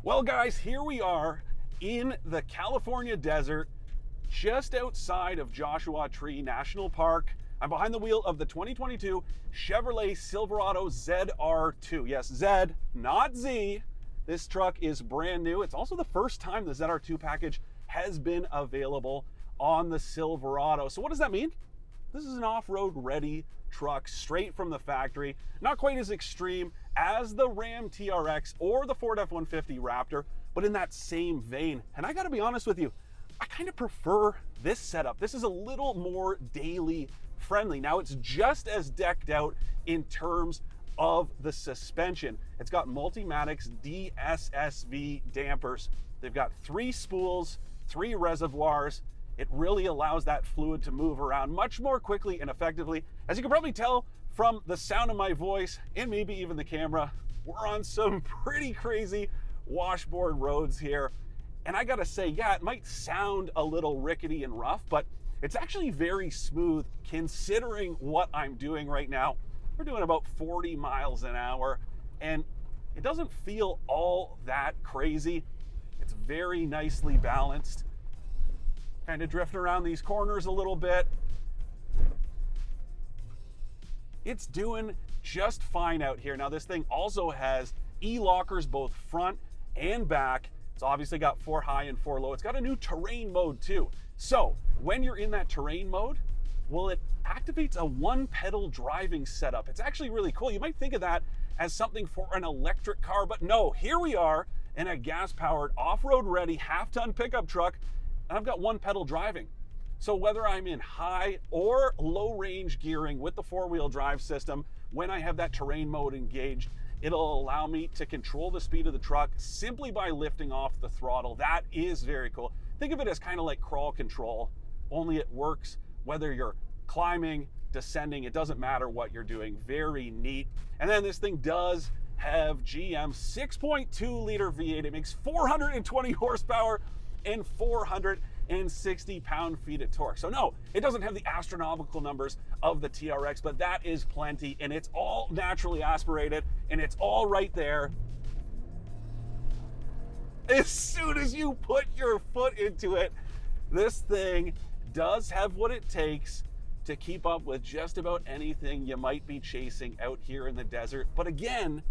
Well, guys, here we are in the California desert, just outside of Joshua Tree National Park. I'm behind the wheel of the 2022 Chevrolet Silverado ZR2. Yes, Z, not Z. This truck is brand new. It's also the first time the ZR2 package has been available on the Silverado. So what does that mean? This is an off-road ready truck straight from the factory. Not quite as extreme as the Ram TRX or the Ford F-150 Raptor, but in that same vein. And I gotta be honest with you, I kind of prefer this setup. This is a little more daily friendly. Now it's just as decked out in terms of the suspension. It's got Multimatics DSSV dampers. They've got 3 spools, 3 reservoirs. It really allows that fluid to move around much more quickly and effectively. As you can probably tell from the sound of my voice and maybe even the camera, we're on some pretty crazy washboard roads here. And I gotta say, yeah, it might sound a little rickety and rough, but it's actually very smooth considering what I'm doing right now. We're doing about 40 miles an hour and it doesn't feel all that crazy. It's very nicely balanced. Kind of drifting around these corners a little bit. It's doing just fine out here. Now this thing also has e-lockers both front and back. It's obviously got 4 high and 4 low. It's got a new terrain mode too. So when you're in that terrain mode, well, it activates a 1-pedal driving setup. It's actually really cool. You might think of that as something for an electric car, but no, here we are in a gas-powered, off-road ready, half-ton pickup truck, and I've got 1-pedal driving. So whether I'm in high or low range gearing with the 4-wheel drive system, when I have that terrain mode engaged, it'll allow me to control the speed of the truck simply by lifting off the throttle. That is very cool. Think of it as kind of like crawl control, only it works whether you're climbing, descending, it doesn't matter what you're doing. Very neat. And then this thing does have GM 6.2 liter V8. It makes 420 horsepower and 460 pound-feet of torque. So no, it doesn't have the astronomical numbers of the TRX, but that is plenty, and it's all naturally aspirated, and it's all right there. As soon as you put your foot into it, this thing does have what it takes to keep up with just about anything you might be chasing out here in the desert. But again,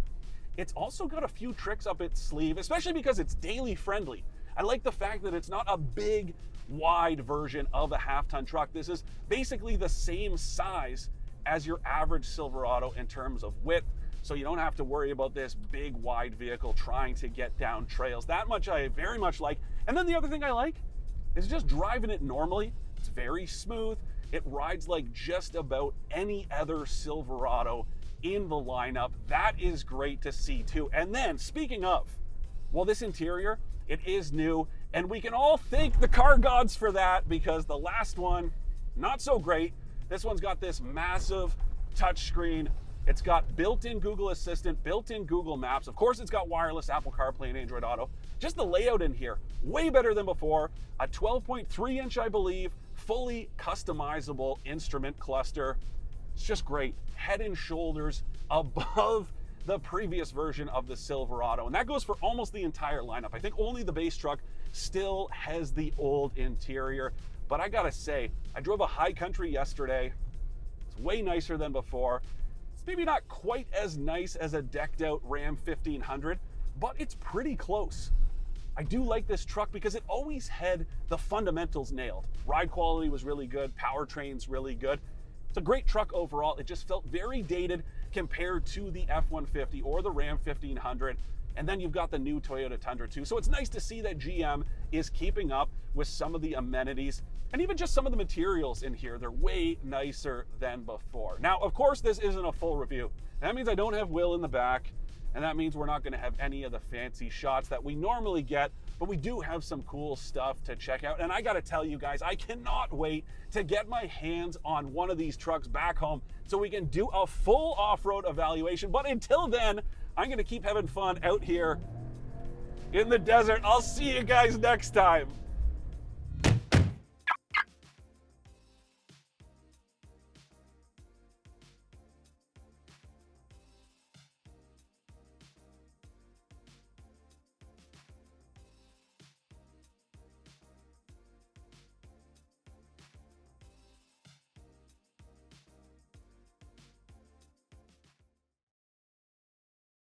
it's also got a few tricks up its sleeve, especially because it's daily friendly. I like the fact that it's not a big, wide version of a half-ton truck. This is basically the same size as your average Silverado in terms of width, so you don't have to worry about this big, wide vehicle trying to get down trails. That much I very much like. And then the other thing I like is just driving it normally. It's very smooth. It rides like just about any other Silverado in the lineup. That is great to see too. And then, speaking of, well, this interior, it is new, and we can all thank the car gods for that because the last one, not so great. This one's got this massive touchscreen. It's got built-in Google Assistant, built-in Google Maps. Of course, it's got wireless Apple CarPlay and Android Auto. Just the layout in here, way better than before. A 12.3-inch, I believe, fully customizable instrument cluster. It's just great. Head and shoulders above the previous version of the Silverado. And that goes for almost the entire lineup. I think only the base truck still has the old interior. But I gotta say, I drove a high country yesterday. It's way nicer than before. It's maybe not quite as nice as a decked out Ram 1500, but it's pretty close. I do like this truck because it always had the fundamentals nailed. Ride quality was really good, powertrain's really good. It's a great truck overall. It just felt very dated compared to the F-150 or the Ram 1500. And then you've got the new Toyota Tundra too. So it's nice to see that GM is keeping up with some of the amenities and even just some of the materials in here. They're way nicer than before. Now, of course, this isn't a full review. That means I don't have Will in the back, and that means we're not gonna have any of the fancy shots that we normally get, but we do have some cool stuff to check out. And I gotta tell you guys, I cannot wait to get my hands on one of these trucks back home so we can do a full off-road evaluation. But until then, I'm gonna keep having fun out here in the desert. I'll see you guys next time.